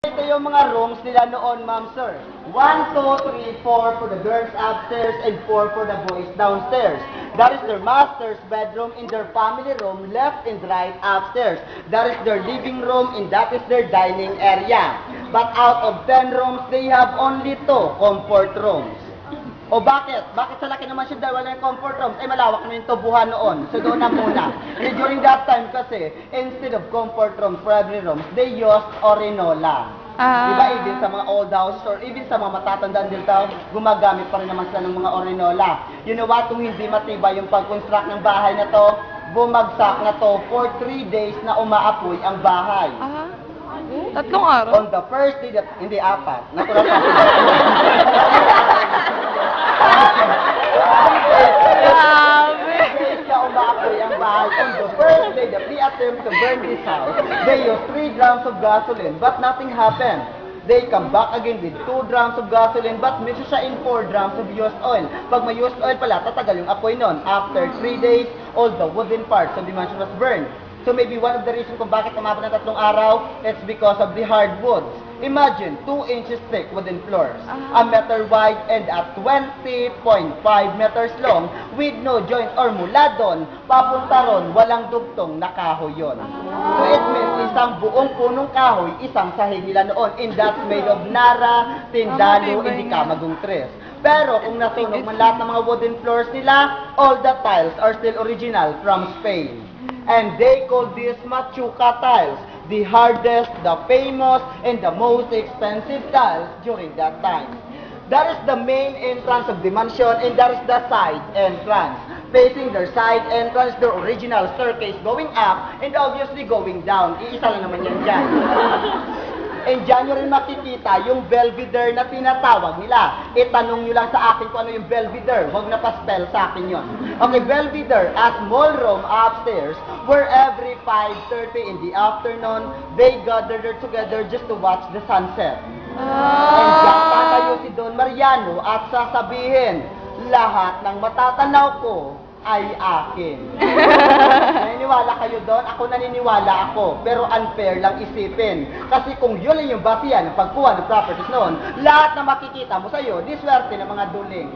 Ito yung mga rooms nila noon, ma'am, sir. 1, 2, 3, 4 for the girls upstairs and 4 for the boys downstairs. That is their master's bedroom in their family room, left and right upstairs. That is their living room and that is their dining area. But out of 10 rooms, they have only 2 comfort rooms. O bakit? Bakit sa laki naman siya wala yung comfort rooms? Eh malawak na yung tubuhan noon. So doon na muna. And during that time kasi, instead of comfort rooms for every room, they used orinola. Diba even sa mga old houses or even sa mga matatandaan dito, gumagamit pa rin naman sila ng mga orinola. You know what? Kung hindi matibay yung pag-construct ng bahay na to, bumagsak na to for 3 days na umaapoy ang bahay. Tatlong araw? On the first day, hindi 4. Natural pa. Grabe! Na umaapoy ang bahay. On the first day that they attempt to burn this house, they use 3 drums of gasoline, but nothing happened. They come back again with 2 drums of gasoline, but mix siya in 4 drums of used oil. Pag may used oil pala, tatagal yung apoy nun. After 3 days, all the wooden parts of the mansion was burned. So maybe one of the reasons kung bakit umabot ng 3 araw, it's because of the hardwoods. Imagine, 2 inches thick wooden floors, a meter wide and at 20.5 meters long with no joint or mula doon, papunta ron, walang dugtong na kahoy yun. So it means isang buong punong kahoy, isang sahig nila noon, and that's made of nara, tindalo, hindi kamagong tres. Pero kung nasunog man lahat ng mga wooden floors nila, all the tiles are still original from Spain. And they call these Machuca tiles, the hardest, the famous, and the most expensive tiles during that time. That is the main entrance of the mansion, and that is the side entrance. Facing their side entrance, their original staircase going up, and obviously going down. Iisa lang naman yan dyan. And dyan nyo rin makikita yung Belvedere na tinatawag nila. Itanong nyo lang sa akin kung ano yung Belvedere. Huwag na pa-spell sa akin yun. Okay, Belvedere, a small room upstairs where every 5:30 in the afternoon, they gather there together just to watch the sunset. And dyan tatayo si Don Mariano at sasabihin, lahat ng matatanaw ko ay akin. Naniniwala kayo doon? Ako naniniwala ako. Pero unfair lang isipin. Kasi kung yun lang yung basihan ng pagkuha ng properties noon, lahat na makikita mo sa'yo, diswerte ng mga duling.